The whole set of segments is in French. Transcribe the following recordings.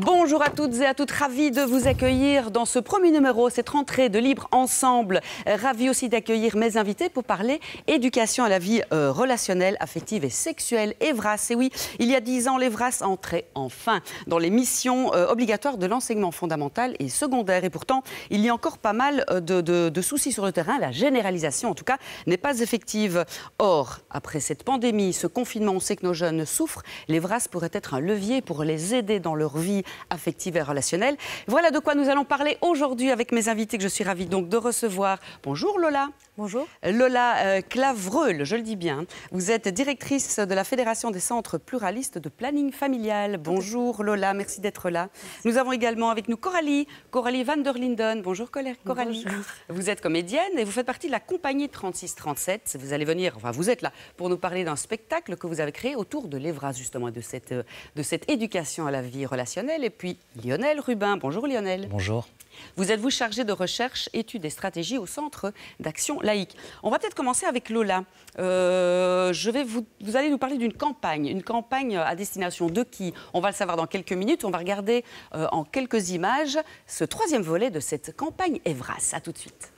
Bonjour à toutes et à toutes, ravie de vous accueillir dans ce premier numéro, cette rentrée de Libre Ensemble. Ravie aussi d'accueillir mes invités pour parler éducation à la vie relationnelle, affective et sexuelle. EVRAS, et oui, il y a 10 ans, l'EVRAS entrait enfin dans les missions obligatoires de l'enseignement fondamental et secondaire. Et pourtant, il y a encore pas mal de soucis sur le terrain. La généralisation, en tout cas, n'est pas effective. Or, après cette pandémie, ce confinement, on sait que nos jeunes souffrent. L'EVRAS pourrait être un levier pour les aider dans leur vie affective et relationnelle. Voilà de quoi nous allons parler aujourd'hui avec mes invités que je suis ravie donc de recevoir. Bonjour Lola. Bonjour. Lola Clavreul, je le dis bien. Vous êtes directrice de la Fédération des centres pluralistes de planning familial. Bonjour Lola, merci d'être là. Merci. Nous avons également avec nous Coralie van der Linden. Bonjour Coralie. Bonjour. Vous êtes comédienne et vous faites partie de la compagnie 3637. Vous allez venir, enfin vous êtes là pour nous parler d'un spectacle que vous avez créé autour de l'EVRAS justement, de cette éducation à la vie relationnelle. Et puis Lionel Rubin. Bonjour Lionel. Bonjour. Vous êtes chargé de recherche, études et stratégies au Centre d'action laïque. On va peut-être commencer avec Lola. Vous allez nous parler d'une campagne. Une campagne à destination de qui? On va le savoir dans quelques minutes. On va regarder en quelques images ce troisième volet de cette campagne EVRAS. À tout de suite.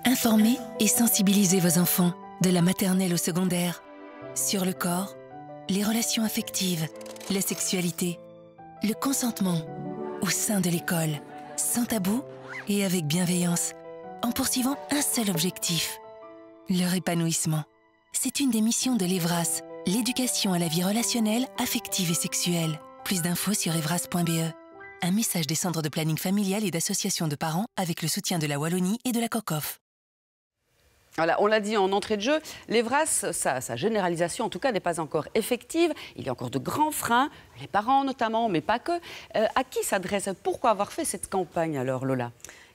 Informez et sensibilisez vos enfants, de la maternelle au secondaire, sur le corps, les relations affectives, la sexualité, le consentement, au sein de l'école, sans tabou et avec bienveillance, en poursuivant un seul objectif, leur épanouissement. C'est une des missions de l'EVRAS, l'éducation à la vie relationnelle, affective et sexuelle. Plus d'infos sur evras.be. Un message des centres de planning familial et d'associations de parents avec le soutien de la Wallonie et de la COCOF. Voilà, on l'a dit en entrée de jeu, l'EVRAS, sa généralisation en tout cas n'est pas encore effective. Il y a encore de grands freins, les parents notamment, mais pas que. À qui s'adresse? Pourquoi avoir fait cette campagne alors, Lola?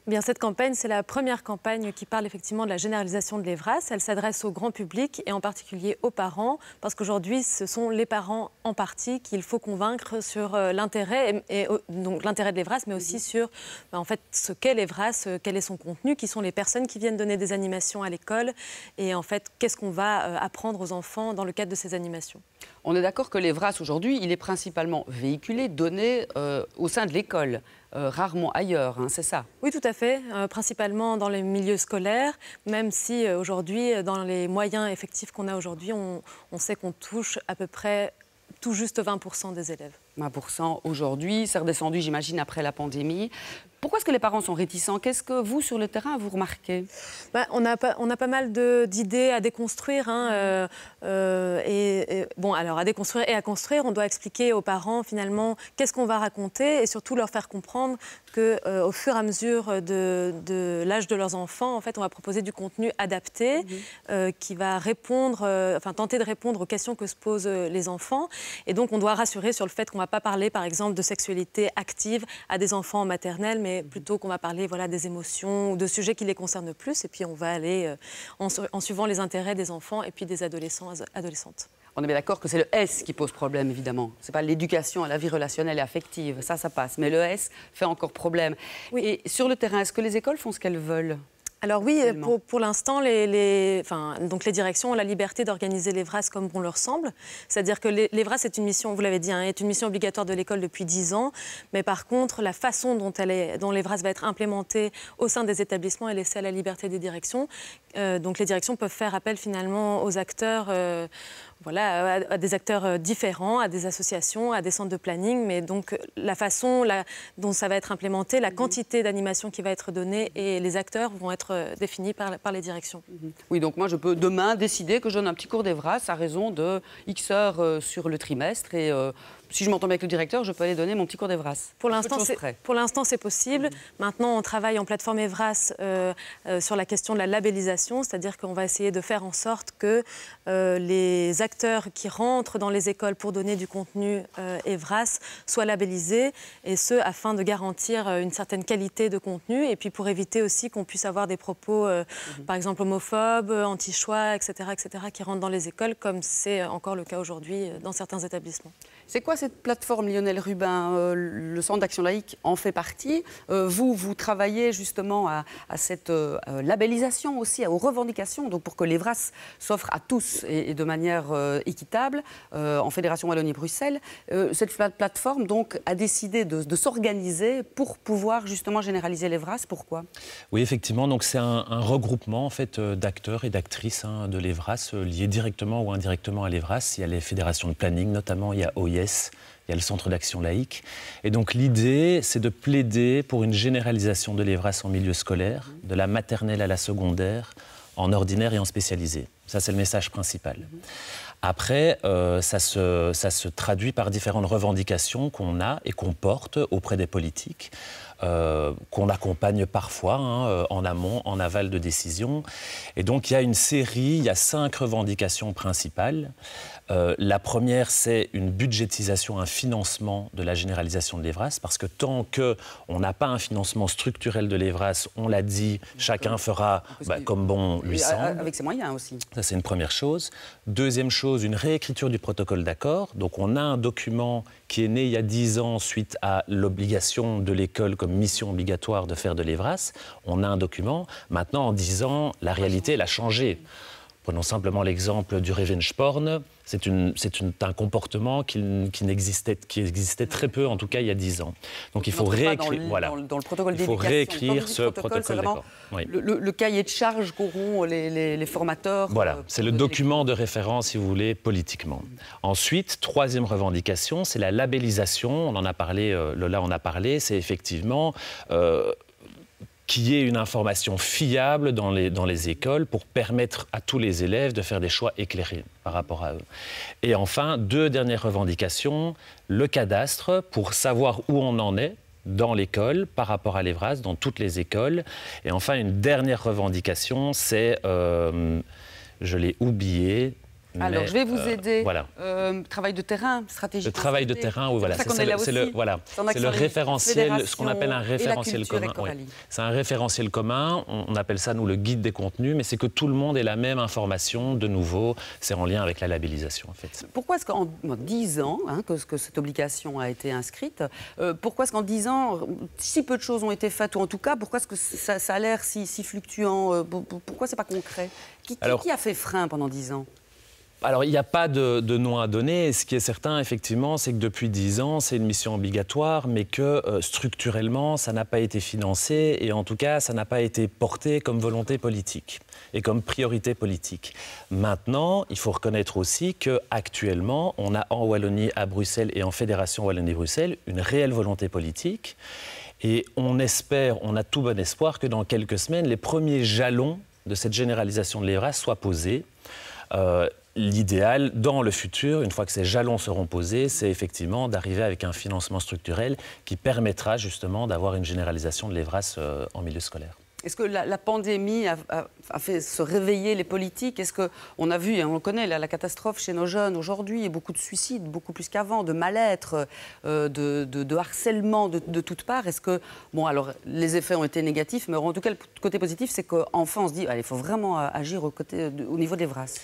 Eh bien, cette campagne, c'est la première campagne qui parle effectivement de la généralisation de l'EVRAS. Elle s'adresse au grand public et en particulier aux parents, parce qu'aujourd'hui, ce sont les parents en partie qu'il faut convaincre sur l'intérêt, donc l'intérêt de l'EVRAS, mais aussi sur en fait, ce qu'est l'EVRAS, quel est son contenu, qui sont les personnes qui viennent donner des animations à l'école et en fait, qu'est-ce qu'on va apprendre aux enfants dans le cadre de ces animations. On est d'accord que l'EVRAS, aujourd'hui, il est principalement véhiculé, donné au sein de l'école. Rarement ailleurs, hein, c'est ça? Oui, tout à fait, principalement dans les milieux scolaires, même si aujourd'hui, dans les moyens effectifs qu'on a aujourd'hui, on sait qu'on touche à peu près tout juste 20% des élèves. 20% aujourd'hui, c'est redescendu, j'imagine, après la pandémie. Pourquoi est-ce que les parents sont réticents? Qu'est-ce que vous, sur le terrain, vous remarquez? On a pas mal d'idées à déconstruire. Hein, bon, alors, à déconstruire et à construire, on doit expliquer aux parents, finalement, qu'est-ce qu'on va raconter et surtout leur faire comprendre qu'au fur et à mesure de l'âge de leurs enfants, en fait, on va proposer du contenu adapté qui va tenter de répondre aux questions que se posent les enfants. Et donc, on doit rassurer sur le fait qu'on ne va pas parler, par exemple, de sexualité active à des enfants en maternelle, mais plutôt qu'on va parler des émotions ou de sujets qui les concernent plus. Et puis, on va aller en suivant les intérêts des enfants et puis des adolescents, adolescentes. On est bien d'accord que c'est le S qui pose problème, évidemment. Ce n'est pas l'éducation à la vie relationnelle et affective. Ça passe. Mais le S fait encore problème. Oui. Et sur le terrain, est-ce que les écoles font ce qu'elles veulent? Alors oui, pour l'instant, les directions ont la liberté d'organiser l'EVRAS comme bon leur semble. C'est-à-dire que l'EVRAS est une mission, vous l'avez dit, est une mission obligatoire de l'école depuis 10 ans. Mais par contre, la façon dont l'EVRAS va être implémentée au sein des établissements est laissée à la liberté des directions. Donc les directions peuvent faire appel finalement aux acteurs, à des acteurs différents, à des associations, à des centres de planning. Mais donc la façon dont ça va être implémenté, la quantité d'animation qui va être donnée et les acteurs vont être définis par les directions. Oui, donc moi je peux demain décider que je donne un petit cours d'EVRAS à raison de X heures sur le trimestre et si je m'entends bien avec le directeur, je peux aller donner mon petit cours d'EVRAS. Pour l'instant, c'est possible. Maintenant, on travaille en plateforme EVRAS sur la question de la labellisation, c'est-à-dire qu'on va essayer de faire en sorte que les acteurs qui rentrent dans les écoles pour donner du contenu EVRAS soient labellisés, et ce, afin de garantir une certaine qualité de contenu, et puis pour éviter aussi qu'on puisse avoir des propos, par exemple, homophobes, anti-choix, etc., qui rentrent dans les écoles, comme c'est encore le cas aujourd'hui dans certains établissements. C'est quoi cette plateforme, Lionel Rubin? Le Centre d'Action Laïque en fait partie. Vous travaillez justement à cette labellisation aussi, aux revendications, donc pour que l'Evras s'offre à tous et de manière équitable en Fédération Wallonie-Bruxelles. Cette plateforme donc a décidé de s'organiser pour pouvoir justement généraliser l'Evras. Pourquoi? Oui, effectivement, donc c'est un regroupement en fait d'acteurs et d'actrices de l'Evras liés directement ou indirectement à l'Evras. Il y a les fédérations de planning, notamment il y a OIS. Il y a le Centre d'Action Laïque. Et donc l'idée, c'est de plaider pour une généralisation de l'Evras en milieu scolaire, de la maternelle à la secondaire, en ordinaire et en spécialisé. Ça, c'est le message principal. Après, ça se traduit par différentes revendications qu'on a et qu'on porte auprès des politiques, qu'on accompagne parfois en amont, en aval de décision. Et donc, il y a 5 revendications principales. La première, c'est une budgétisation, un financement de la généralisation de l'Evras, parce que tant qu'on n'a pas un financement structurel de l'Evras, on l'a dit, chacun fera comme bon lui semble. Avec ses moyens aussi. Ça, c'est une première chose. Deuxième chose, une réécriture du protocole d'accord. Donc, on a un document qui est né il y a 10 ans suite à l'obligation de l'école comme mission obligatoire de faire de l'Evras. On a un document. Maintenant, en 10 ans, la réalité, elle a changé. Prenons simplement l'exemple du Revensporn. C'est un comportement qui existait très peu, en tout cas il y a 10 ans. Donc il faut réécrire, dans le protocole il faut réécrire ce protocole d'accord. Oui. Le cahier de charge qu'auront les formateurs. Voilà, c'est le document de référence, si vous voulez, politiquement. Ensuite, troisième revendication, c'est la labellisation. On en a parlé, Lola en a parlé, c'est effectivement... qu'il y ait une information fiable dans les écoles pour permettre à tous les élèves de faire des choix éclairés par rapport à eux. Et enfin, 2 dernières revendications, le cadastre pour savoir où on en est dans l'école par rapport à l'Evras, dans toutes les écoles. Et enfin, une dernière revendication, c'est, je l'ai oublié, alors, je vais vous aider. Voilà. Travail de terrain, stratégie. Le travail de terrain, oui, voilà. C'est le référentiel, ce qu'on appelle un référentiel commun. Oui. C'est un référentiel commun. On appelle ça, nous, le guide des contenus, mais c'est que tout le monde ait la même information. De nouveau, c'est en lien avec la labellisation, en fait. Pourquoi est-ce qu'en 10 ans que cette obligation a été inscrite, pourquoi est-ce qu'en 10 ans, si peu de choses ont été faites, ou en tout cas, pourquoi est-ce que ça a l'air si fluctuant? Pourquoi c'est pas concret? Qui a fait frein pendant 10 ans? Alors, il n'y a pas de nom à donner. Ce qui est certain, effectivement, c'est que depuis 10 ans, c'est une mission obligatoire, mais que structurellement, ça n'a pas été financé et en tout cas, ça n'a pas été porté comme volonté politique et comme priorité politique. Maintenant, il faut reconnaître aussi qu'actuellement, on a en Wallonie, à Bruxelles et en Fédération Wallonie-Bruxelles, une réelle volonté politique. Et on espère, on a tout bon espoir que dans quelques semaines, les premiers jalons de cette généralisation de l'Evras soient posés. L'idéal, dans le futur, une fois que ces jalons seront posés, c'est effectivement d'arriver avec un financement structurel qui permettra justement d'avoir une généralisation de l'Evras en milieu scolaire. Est-ce que la pandémie a fait se réveiller les politiques? Est-ce qu'on a vu, et on le connaît, la catastrophe chez nos jeunes aujourd'hui, beaucoup de suicides, beaucoup plus qu'avant, de mal-être, de harcèlement de toutes parts. Est-ce que, bon, alors, les effets ont été négatifs, mais en tout cas, le côté positif, c'est qu'enfin, on se dit, il faut vraiment agir au niveau des Evras.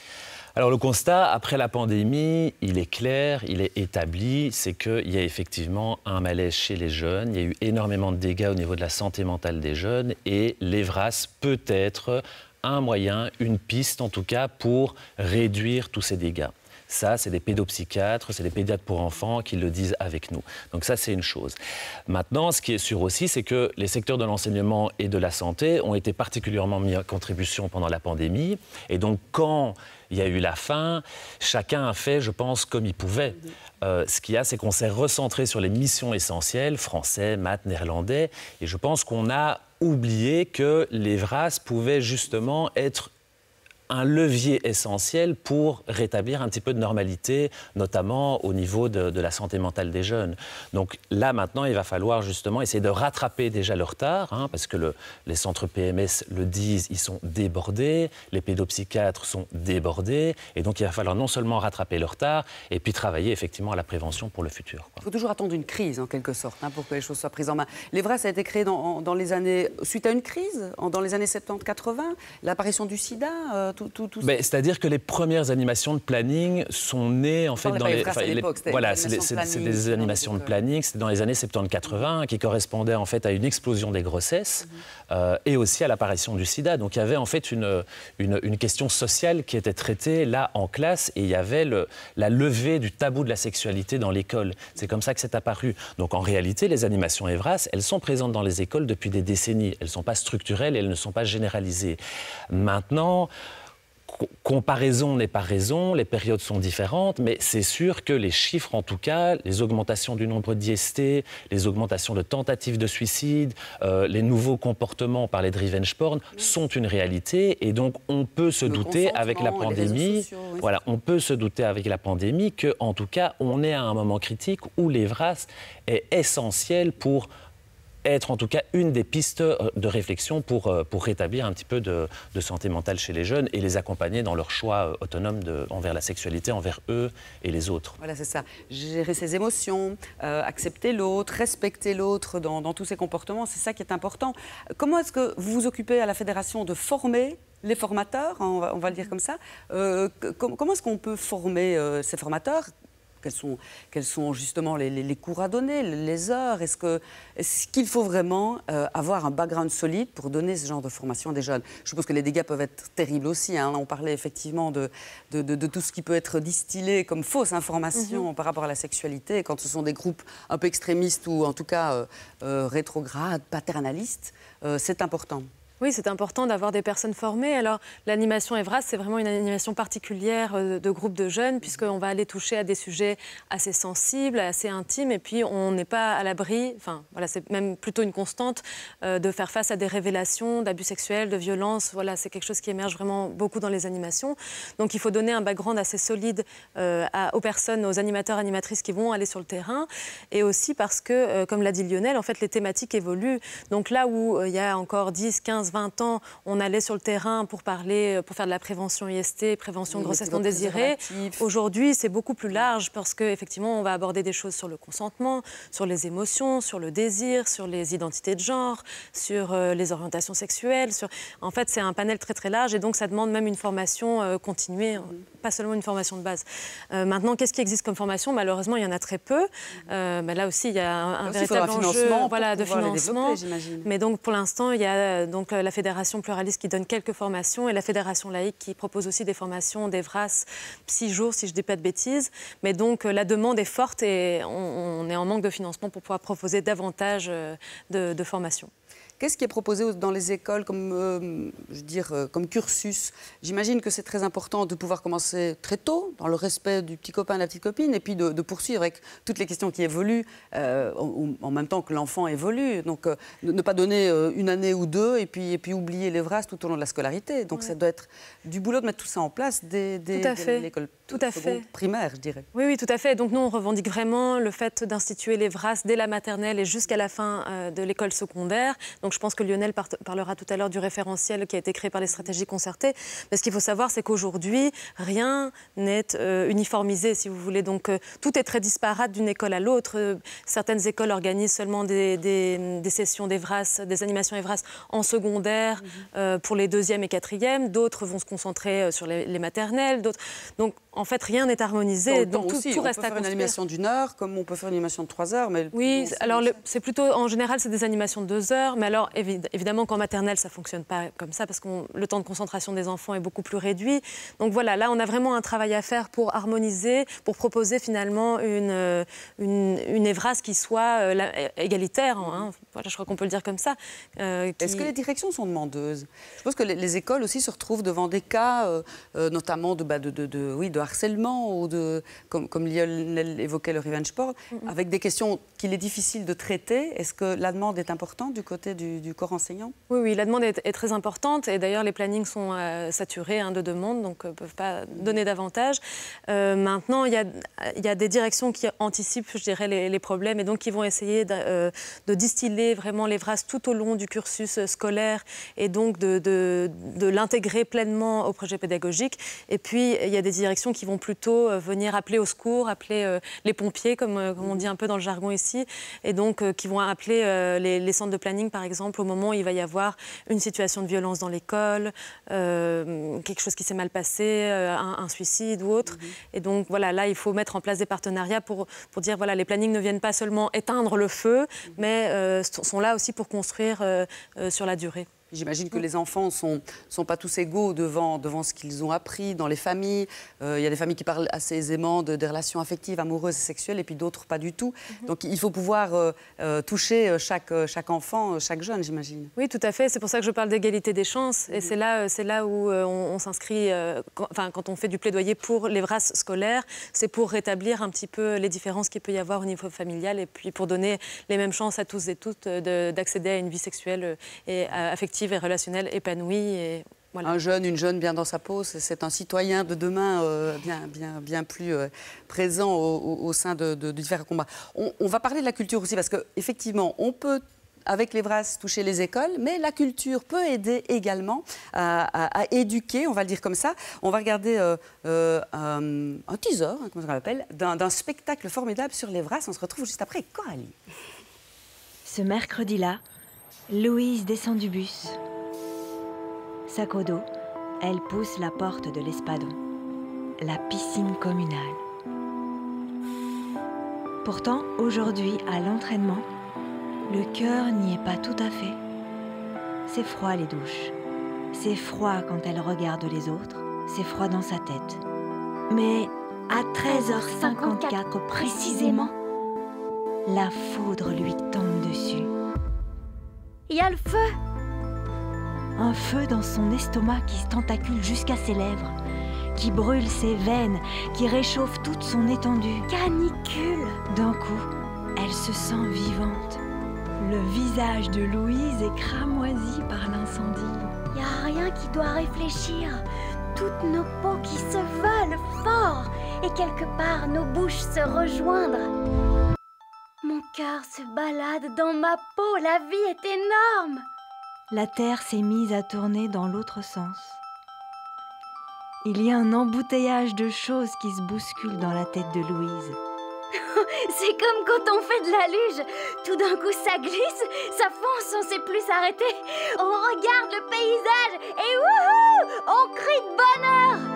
Alors le constat, après la pandémie, il est clair, il est établi, c'est qu'il y a effectivement un malaise chez les jeunes, il y a eu énormément de dégâts au niveau de la santé mentale des jeunes et l'Evras peut être un moyen, une piste en tout cas, pour réduire tous ces dégâts. Ça, c'est des pédopsychiatres, c'est des pédiatres pour enfants qui le disent avec nous. Donc ça, c'est une chose. Maintenant, ce qui est sûr aussi, c'est que les secteurs de l'enseignement et de la santé ont été particulièrement mis en contribution pendant la pandémie. Et donc, quand il y a eu la fin, chacun a fait, je pense, comme il pouvait. Ce qu'il y a, c'est qu'on s'est recentré sur les missions essentielles, français, maths, néerlandais. Et je pense qu'on a oublié que l'Evras pouvait justement être un levier essentiel pour rétablir un petit peu de normalité, notamment au niveau de la santé mentale des jeunes. Donc là, maintenant, il va falloir justement essayer de rattraper déjà le retard, parce que les centres PMS le disent, ils sont débordés, les pédopsychiatres sont débordés, et donc il va falloir non seulement rattraper le retard, et puis travailler effectivement à la prévention pour le futur. Il faut toujours attendre une crise, en quelque sorte, pour que les choses soient prises en main. L'Evras a été créé dans les années, suite à une crise, dans les années 70-80, l'apparition du sida, C'est-à-dire que les premières animations de planning sont nées en fait dans les... Voilà, c'est des animations de planning, c'était dans les années 70-80, qui correspondaient en fait à une explosion des grossesses et aussi à l'apparition du sida. Donc il y avait en fait une question sociale qui était traitée là en classe, et il y avait la levée du tabou de la sexualité dans l'école. C'est comme ça que c'est apparu. Donc en réalité, les animations Evras, elles sont présentes dans les écoles depuis des décennies. Elles ne sont pas structurelles et elles ne sont pas généralisées. Maintenant, comparaison n'est pas raison, les périodes sont différentes, mais c'est sûr que les chiffres, en tout cas, les augmentations du nombre d'IST, les augmentations de tentatives de suicide, les nouveaux comportements, on parlait de revenge porn, sont une réalité, et donc on peut se douter avec la pandémie, voilà, on peut se douter avec la pandémie que, en tout cas, on est à un moment critique où l'Evras est essentiel pour être en tout cas une des pistes de réflexion pour rétablir un petit peu de santé mentale chez les jeunes et les accompagner dans leur choix autonome envers la sexualité, envers eux et les autres. Voilà, c'est ça. Gérer ses émotions, accepter l'autre, respecter l'autre dans tous ses comportements, c'est ça qui est important. Comment est-ce que vous vous occupez à la Fédération de former les formateurs, on va le dire comme ça. Comment est-ce qu'on peut former ces formateurs ? Quels sont justement les cours à donner, les heures? Est-ce qu'il faut vraiment avoir un background solide pour donner ce genre de formation à des jeunes? Je suppose que les dégâts peuvent être terribles aussi. On parlait effectivement de tout ce qui peut être distillé comme fausse information par rapport à la sexualité, quand ce sont des groupes un peu extrémistes ou en tout cas rétrogrades, paternalistes. C'est important. Oui, c'est important d'avoir des personnes formées. Alors, l'animation Evras, c'est vraiment une animation particulière de groupe de jeunes, puisqu'on va aller toucher à des sujets assez sensibles, assez intimes, et puis on n'est pas à l'abri, enfin, voilà, c'est même plutôt une constante, de faire face à des révélations d'abus sexuels, de violences. Voilà, c'est quelque chose qui émerge vraiment beaucoup dans les animations. Donc, il faut donner un background assez solide aux personnes, aux animateurs, animatrices qui vont aller sur le terrain, et aussi parce que, comme l'a dit Lionel, en fait, les thématiques évoluent. Donc, là où il y a encore 10, 15, 20 ans, on allait sur le terrain pour faire de la prévention IST, prévention de grossesse non désirée. Aujourd'hui, c'est beaucoup plus large parce qu'effectivement, on va aborder des choses sur le consentement, sur les émotions, sur le désir, sur les identités de genre, sur les orientations sexuelles. En fait, c'est un panel très très large et donc ça demande même une formation continuée, pas seulement une formation de base. Maintenant, qu'est-ce qui existe comme formation? Malheureusement, il y en a très peu. Là aussi, il y a un véritable enjeu de financement. Mais donc, pour l'instant, il y a la Fédération pluraliste qui donne quelques formations et la Fédération laïque qui propose aussi des formations d'Evras 6 jours, si je ne dis pas de bêtises. Mais donc, la demande est forte et on est en manque de financement pour pouvoir proposer davantage de formations. Qu'est-ce qui est proposé dans les écoles comme cursus? J'imagine que c'est très important de pouvoir commencer très tôt, dans le respect du petit copain, de la petite copine, et puis de poursuivre avec toutes les questions qui évoluent en même temps que l'enfant évolue. Donc, ne pas donner une année ou deux et puis oublier l'Evras tout au long de la scolarité. Donc, ça doit être du boulot de mettre tout ça en place dès l'école primaire, je dirais. Oui, tout à fait. Donc, nous, on revendique vraiment le fait d'instituer l'Evras dès la maternelle et jusqu'à la fin de l'école secondaire. Donc, je pense que Lionel parlera tout à l'heure du référentiel qui a été créé par les stratégies concertées. Mais ce qu'il faut savoir, c'est qu'aujourd'hui, rien n'est uniformisé, si vous voulez. Donc, tout est très disparate d'une école à l'autre. Certaines écoles organisent seulement des sessions d'Evras, des animations Evras en secondaire pour les 2e et 4e. D'autres vont se concentrer sur les maternelles. Donc, en fait, rien n'est harmonisé. Donc, tout reste à construire. On peut faire une animation d'1 heure, comme on peut faire une animation de 3 heures. Mais oui, alors c'est plutôt, en général, c'est des animations de 2 heures. Mais alors, évidemment, qu'en maternelle, ça ne fonctionne pas comme ça, parce que le temps de concentration des enfants est beaucoup plus réduit. Donc voilà, là, on a vraiment un travail à faire pour harmoniser, pour proposer finalement une Evras qui soit égalitaire. Voilà, je crois qu'on peut le dire comme ça. Est-ce que les directions sont demandeuses? Je pense que les écoles aussi se retrouvent devant des cas, notamment de harcèlement ou comme Lionel évoquait le revenge porn, avec des questions qu'il est difficile de traiter. Est-ce que la demande est importante du côté du corps enseignant? Oui, la demande est très importante et d'ailleurs les plannings sont saturés de demandes, donc ne peuvent pas donner davantage. Maintenant, il y a des directions qui anticipent, je dirais, les problèmes et donc qui vont essayer de distiller vraiment l'Evras tout au long du cursus scolaire et donc de l'intégrer pleinement au projet pédagogique. Et puis, il y a des directions situations qui vont plutôt venir appeler au secours, appeler les pompiers, comme on dit un peu dans le jargon ici, et donc qui vont appeler les centres de planning, par exemple, au moment où il va y avoir une situation de violence dans l'école, quelque chose qui s'est mal passé, un suicide ou autre. Et donc, voilà, là, il faut mettre en place des partenariats pour dire, voilà, les plannings ne viennent pas seulement éteindre le feu, mais sont là aussi pour construire sur la durée. J'imagine que les enfants ne sont pas tous égaux devant ce qu'ils ont appris dans les familles. Il y a des familles qui parlent assez aisément des relations affectives, amoureuses et sexuelles, et puis d'autres pas du tout. Donc il faut pouvoir toucher chaque enfant, chaque jeune, j'imagine. Oui, tout à fait. C'est pour ça que je parle d'égalité des chances. Et c'est là où on s'inscrit, quand on fait du plaidoyer pour les VRAS scolaires, c'est pour rétablir un petit peu les différences qu'il peut y avoir au niveau familial et puis pour donner les mêmes chances à tous et toutes d'accéder à une vie sexuelle et affective et relationnelle épanouie. Et voilà. Un jeune, une jeune bien dans sa peau, c'est un citoyen de demain bien plus présent au sein de différents combats. On va parler de la culture aussi, parce qu'effectivement, on peut, avec les VRAS, toucher les écoles, mais la culture peut aider également à éduquer, on va le dire comme ça. On va regarder un teaser, hein, comme on l'appelle, d'un spectacle formidable sur les VRAS. On se retrouve juste après Coralie. Ce mercredi-là, Louise descend du bus. Sac au dos, elle pousse la porte de l'espadon, la piscine communale. Pourtant, aujourd'hui, à l'entraînement, le cœur n'y est pas tout à fait. C'est froid les douches. C'est froid quand elle regarde les autres. C'est froid dans sa tête. Mais à 13h54 précisément, la foudre lui tombe dessus. Il y a le feu! Un feu dans son estomac qui se tentacule jusqu'à ses lèvres, qui brûle ses veines, qui réchauffe toute son étendue. Canicule! D'un coup, elle se sent vivante. Le visage de Louise est cramoisi par l'incendie. Il n'y a rien qui doit réfléchir. Toutes nos peaux qui se veulent fort et quelque part nos bouches se rejoindre. Mon cœur se balade dans ma peau, la vie est énorme. La terre s'est mise à tourner dans l'autre sens. Il y a un embouteillage de choses qui se bousculent dans la tête de Louise. C'est comme quand on fait de la luge. Tout d'un coup ça glisse, ça fonce, on ne sait plus s'arrêter. On regarde le paysage et wouhou, on crie de bonheur.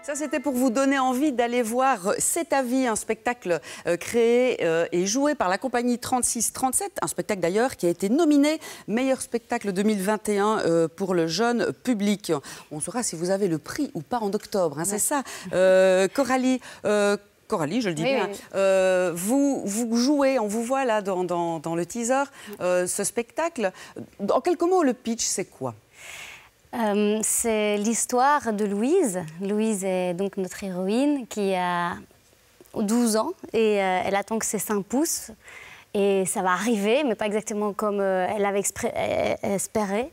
Ça, c'était pour vous donner envie d'aller voir C'est ta vie, un spectacle créé et joué par la compagnie 36-37, un spectacle d'ailleurs qui a été nominé meilleur spectacle 2021 pour le jeune public. On saura si vous avez le prix ou pas en octobre, hein, ouais. C'est ça. Coralie, je le dis bien, oui. Vous jouez, on vous voit là dans le teaser, ce spectacle. En quelques mots, le pitch, c'est quoi ? C'est l'histoire de Louise. Louise est donc notre héroïne qui a 12 ans et elle attend que ses seins poussent. Et ça va arriver, mais pas exactement comme elle avait espéré.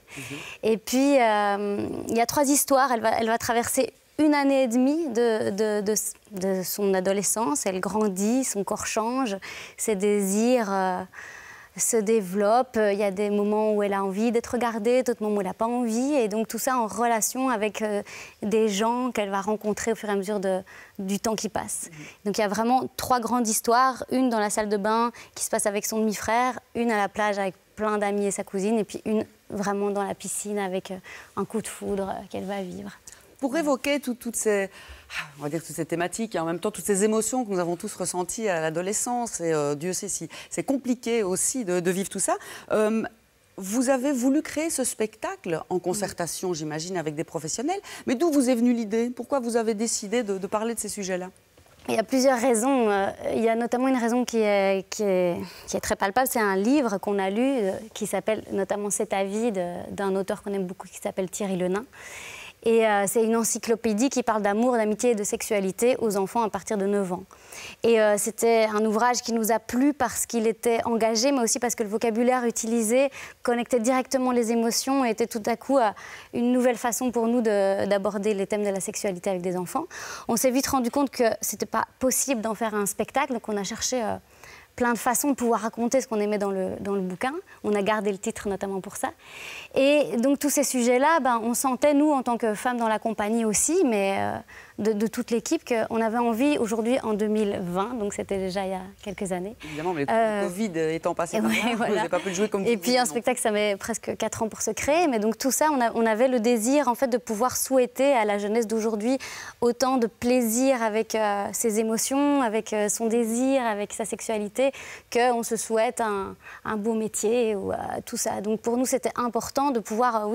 Et puis, il y a 3 histoires. Elle va traverser 1 année et demie de son adolescence. Elle grandit, son corps change, ses désirs se développe. Il y a des moments où elle a envie d'être regardée, d'autres moments où elle n'a pas envie. Et donc tout ça en relation avec des gens qu'elle va rencontrer au fur et à mesure du temps qui passe. Donc il y a vraiment 3 grandes histoires. Une dans la salle de bain qui se passe avec son demi-frère, une à la plage avec plein d'amis et sa cousine, et puis une vraiment dans la piscine avec un coup de foudre qu'elle va vivre. Pour évoquer toutes ces thématiques et en même temps toutes ces émotions que nous avons tous ressenties à l'adolescence, et Dieu sait si c'est compliqué aussi de vivre tout ça, vous avez voulu créer ce spectacle en concertation, j'imagine, avec des professionnels. Mais d'où vous est venue l'idée? Pourquoi vous avez décidé de parler de ces sujets-là? Il y a plusieurs raisons. Il y a notamment une raison qui est très palpable. C'est un livre qu'on a lu qui s'appelle notamment C'est ta vie d'un auteur qu'on aime beaucoup qui s'appelle Thierry Lenain. Et c'est une encyclopédie qui parle d'amour, d'amitié et de sexualité aux enfants à partir de 9 ans. Et c'était un ouvrage qui nous a plu parce qu'il était engagé, mais aussi parce que le vocabulaire utilisé connectait directement les émotions et était tout à coup une nouvelle façon pour nous d'aborder les thèmes de la sexualité avec des enfants. On s'est vite rendu compte que c'était pas possible d'en faire un spectacle, donc on a cherché plein de façons de pouvoir raconter ce qu'on aimait dans le bouquin. On a gardé le titre notamment pour ça. Et donc tous ces sujets-là, on sentait, nous, en tant que femmes dans la compagnie aussi, mais de toute l'équipe, qu'on avait envie aujourd'hui, en 2020, donc c'était déjà il y a quelques années. Évidemment, mais le Covid étant passé par là, vous n'avez pas pu le jouer comme vous Et puis un spectacle, ça met presque 4 ans pour se créer, mais donc tout ça, on avait le désir en fait de pouvoir souhaiter à la jeunesse d'aujourd'hui autant de plaisir avec ses émotions, avec son désir, avec sa sexualité, qu'on se souhaite un beau métier ou tout ça. Donc pour nous, c'était important de pouvoir,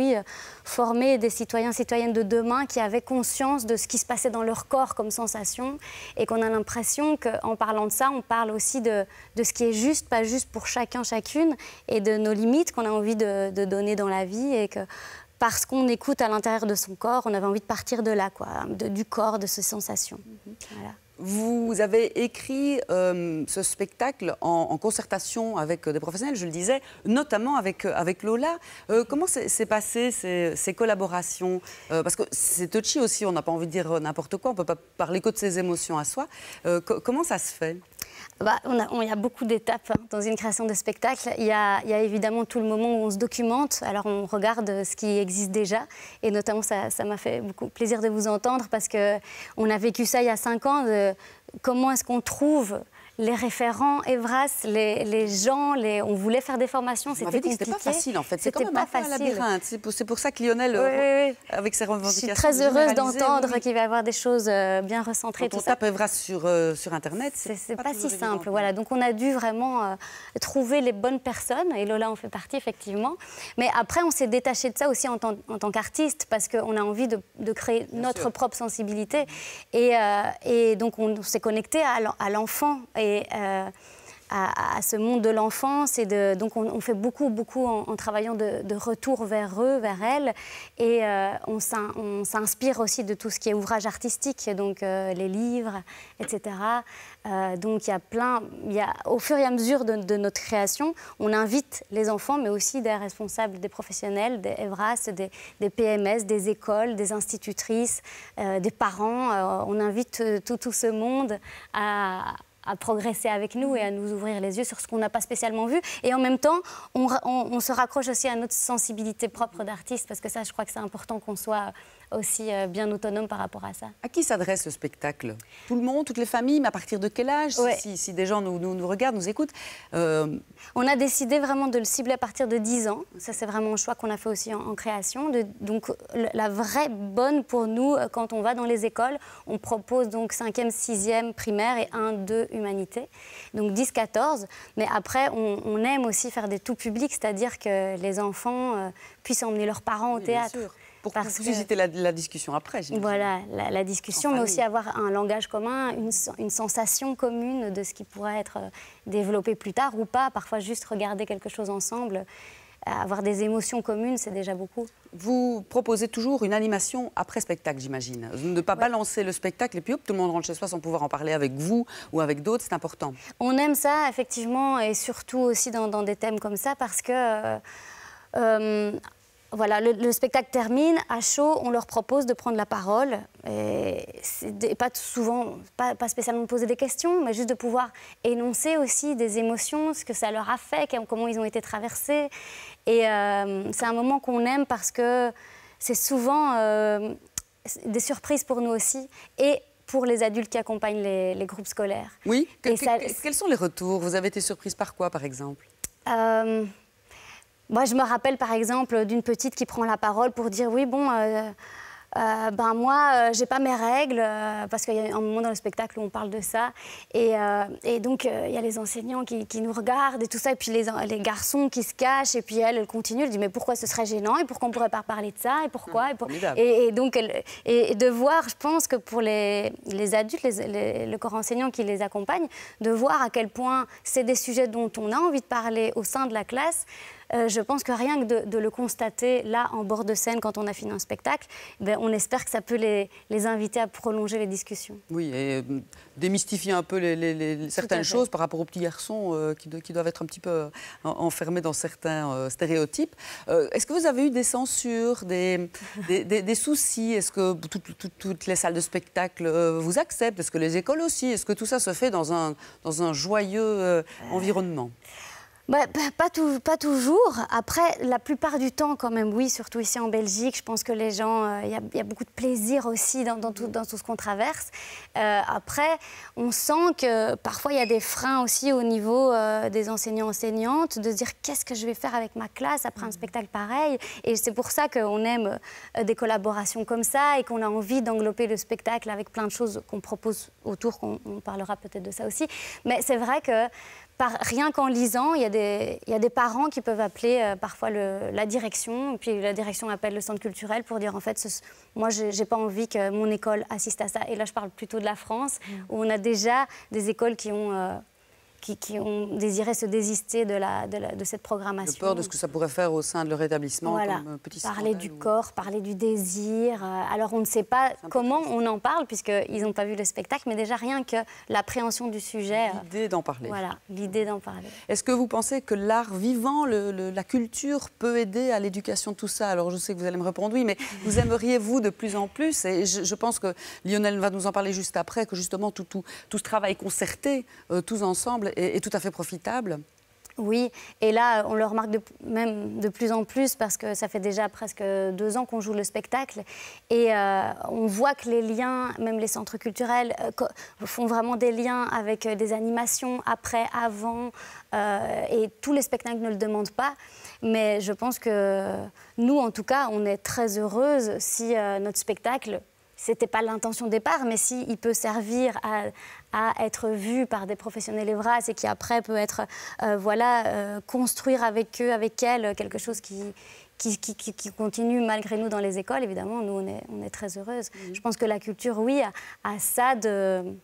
former des citoyens, citoyennes de demain qui avaient conscience de ce qui se passait dans leur corps comme sensation et qu'on a l'impression qu'en parlant de ça, on parle aussi de ce qui est juste, pas juste pour chacun, chacune, et de nos limites qu'on a envie de donner dans la vie et que parce qu'on écoute à l'intérieur de son corps, on avait envie de partir de là, du corps, de ces sensations. Voilà. Vous avez écrit ce spectacle en concertation avec des professionnels, je le disais, notamment avec Lola. Comment s'est passé ces collaborations parce que c'est touchy aussi, on n'a pas envie de dire n'importe quoi, on ne peut pas parler que de ses émotions à soi. Comment ça se fait ? Il y a beaucoup d'étapes dans une création de spectacle. Il y a évidemment tout le moment où on se documente. Alors on regarde ce qui existe déjà. Et notamment, ça m'a fait beaucoup plaisir de vous entendre parce qu'on a vécu ça il y a 5 ans. Comment est-ce qu'on trouve les référents, Evras, les gens, on voulait faire des formations, c'était compliqué. C'était pas facile en fait, c'est quand même un peu un labyrinthe. C'est pour ça que Lionel, avec ses revendications... Je suis très heureuse d'entendre qu'il va y avoir des choses bien recentrées. Quand on tape Evras sur Internet, c'est pas si simple. Voilà. Donc on a dû vraiment trouver les bonnes personnes, et Lola en fait partie effectivement. Mais après, on s'est détaché de ça aussi en tant qu'artiste, parce qu'on a envie de créer notre propre sensibilité. Et donc on s'est connecté à l'enfant et à ce monde de l'enfance. Donc on fait beaucoup en travaillant de retour vers eux, vers elles. Et on s'inspire aussi de tout ce qui est ouvrage artistique, donc les livres, etc. Donc au fur et à mesure de notre création, on invite les enfants, mais aussi des responsables, des professionnels, des Evras, des PMS, des écoles, des institutrices, des parents. On invite tout ce monde à progresser avec nous et à nous ouvrir les yeux sur ce qu'on n'a pas spécialement vu. Et en même temps, on se raccroche aussi à notre sensibilité propre d'artiste, parce que ça, je crois que c'est important qu'on soit aussi bien autonome par rapport à ça. À qui s'adresse le spectacle ? Tout le monde, toutes les familles, mais à partir de quel âge ? Si des gens nous regardent, nous écoutent. On a décidé vraiment de le cibler à partir de 10 ans. Ça, c'est vraiment un choix qu'on a fait aussi en création. Donc, la vraie bonne pour nous, quand on va dans les écoles, on propose donc 5e, 6e primaire et 1, 2 humanité. Donc 10-14. Mais après, on aime aussi faire des tout publics, c'est-à-dire que les enfants puissent emmener leurs parents au théâtre. Bien sûr. Pour susciter la discussion après, j'imagine. Voilà, la discussion, mais aussi avoir un langage commun, une sensation commune de ce qui pourrait être développé plus tard ou pas. Parfois, juste regarder quelque chose ensemble, avoir des émotions communes, c'est déjà beaucoup. Vous proposez toujours une animation après spectacle, j'imagine. Ne pas balancer le spectacle et puis hop, tout le monde rentre chez soi sans pouvoir en parler avec vous ou avec d'autres, c'est important. On aime ça, effectivement, et surtout aussi dans des thèmes comme ça, parce que... Voilà, le spectacle termine, à chaud, on leur propose de prendre la parole, et pas spécialement de poser des questions, mais juste de pouvoir énoncer aussi des émotions, ce que ça leur a fait, comment ils ont été traversés. Et c'est un moment qu'on aime parce que c'est souvent des surprises pour nous aussi, et pour les adultes qui accompagnent les groupes scolaires. Oui, quels sont les retours ? Vous avez été surprise par quoi, par exemple ? Moi, je me rappelle, par exemple, d'une petite qui prend la parole pour dire « Oui, bon, moi, j'ai pas mes règles, parce qu'il y a un moment dans le spectacle où on parle de ça. Et donc, il y a les enseignants qui nous regardent et tout ça, et puis les garçons qui se cachent, et puis elle continue, elle dit « Mais pourquoi ce serait gênant ? Et pourquoi on pourrait pas parler de ça ? Et pourquoi ?» Et donc, de voir, je pense que pour les adultes, le corps enseignant qui les accompagne, de voir à quel point c'est des sujets dont on a envie de parler au sein de la classe, je pense que rien que de le constater là, en bord de scène, quand on a fini un spectacle, on espère que ça peut les inviter à prolonger les discussions. Oui, et démystifier un peu certaines choses par rapport aux petits garçons qui doivent être un petit peu enfermés dans certains stéréotypes. Est-ce que vous avez eu des censures, des soucis? Est-ce que toutes les salles de spectacle vous acceptent? Est-ce que les écoles aussi? Est-ce que tout ça se fait dans un joyeux environnement? Pas toujours. Après, la plupart du temps, quand même, oui, surtout ici en Belgique, je pense que les gens, il y a beaucoup de plaisir aussi dans tout ce qu'on traverse. Après, on sent que parfois, il y a des freins aussi au niveau des enseignants-enseignantes, de se dire qu'est-ce que je vais faire avec ma classe après un spectacle pareil. Et c'est pour ça qu'on aime des collaborations comme ça et qu'on a envie d'englober le spectacle avec plein de choses qu'on propose autour, qu'on parlera peut-être de ça aussi. Mais c'est vrai que rien qu'en lisant, il y a des parents qui peuvent appeler parfois la direction, et puis la direction appelle le centre culturel pour dire en fait, moi, j'ai pas envie que mon école assiste à ça. Et là, je parle plutôt de la France, où on a déjà des écoles qui ont désiré se désister de cette programmation. De peur de ce que ça pourrait faire au sein de leur établissement. Voilà. Comme petit parler du corps, parler du désir. Alors on ne sait pas comment on en parle puisqu'ils n'ont pas vu le spectacle, mais déjà rien que l'appréhension du sujet. L'idée d'en parler. Voilà, l'idée d'en parler. Est-ce que vous pensez que l'art vivant, la culture peut aider à l'éducation de tout ça? Alors je sais que vous allez me répondre oui, mais vous aimeriez vous de plus en plus, et je pense que Lionel va nous en parler juste après, que justement tout ce travail concerté, tous ensemble, est tout à fait profitable. Oui, et là, on le remarque même de plus en plus parce que ça fait déjà presque 2 ans qu'on joue le spectacle et on voit que les liens, même les centres culturels, font vraiment des liens avec des animations après, avant, et tous les spectacles ne le demandent pas. Mais je pense que nous, en tout cas, on est très heureuses si notre spectacle, c'était pas l'intention de départ, mais s'il peut servir à être vu par des professionnels Evras et qui après peut être, construire avec eux, avec elles, quelque chose qui continue malgré nous dans les écoles, évidemment, nous on est très heureuses. Je pense que la culture, oui, a ça de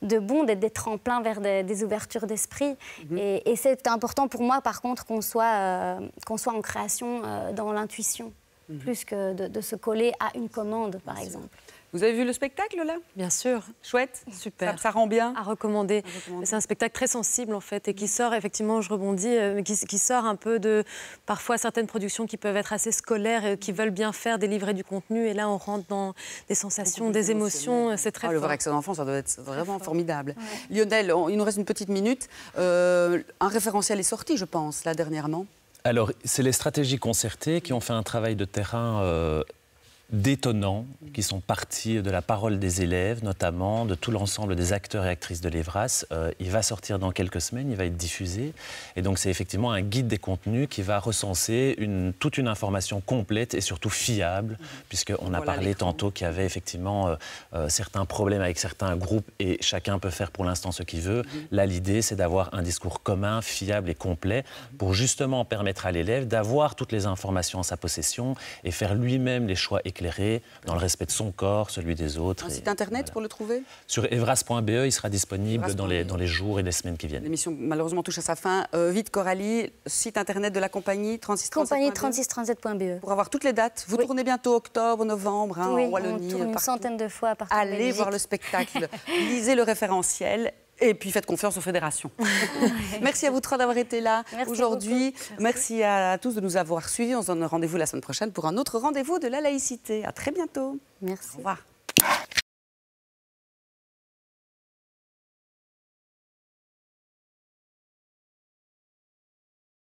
bon, d'être des tremplins vers des ouvertures d'esprit. Et c'est important pour moi, par contre, qu'on soit en création dans l'intuition, plus que de se coller à une commande, par exemple. Vous avez vu le spectacle, là? Bien sûr. Chouette? Super. Ça rend bien? À recommander. C'est un spectacle très sensible, en fait, et qui sort, effectivement, je rebondis, qui sort un peu de, parfois, certaines productions qui peuvent être assez scolaires et qui veulent bien faire, délivrer du contenu. Et là, on rentre dans des sensations, des émotions. C'est très fort. Le voir avec ses enfants, ça doit être vraiment formidable. Ouais. Lionel, il nous reste une petite minute. Un référentiel est sorti, je pense, là, dernièrement. Alors, c'est les stratégies concertées qui ont fait un travail de terrain détonnants qui sont partis de la parole des élèves, notamment de tout l'ensemble des acteurs et actrices de l'Evras. Il va sortir dans quelques semaines, il va être diffusé. Et donc c'est effectivement un guide des contenus qui va recenser toute une information complète et surtout fiable, puisqu'on a parlé tantôt qu'il y avait effectivement certains problèmes avec certains groupes et chacun peut faire pour l'instant ce qu'il veut. Là, l'idée, c'est d'avoir un discours commun, fiable et complet pour justement permettre à l'élève d'avoir toutes les informations en sa possession et faire lui-même les choix éclairés dans le respect de son corps, celui des autres. Un site internet pour le trouver? Sur evras.be, il sera disponible dans les jours et les semaines qui viennent. L'émission malheureusement touche à sa fin. Vite Coralie, site internet de la compagnie 3637.be. Compagnie 3637.be. Pour avoir toutes les dates. Vous tournez bientôt octobre, novembre, en Wallonie. On tourne une centaine de fois partout. Allez voir le spectacle, lisez le référentiel. Et puis faites confiance aux fédérations. Merci à vous trois d'avoir été là aujourd'hui. Merci à tous de nous avoir suivis. On se donne rendez-vous la semaine prochaine pour un autre rendez-vous de la laïcité. À très bientôt. Merci. Au revoir.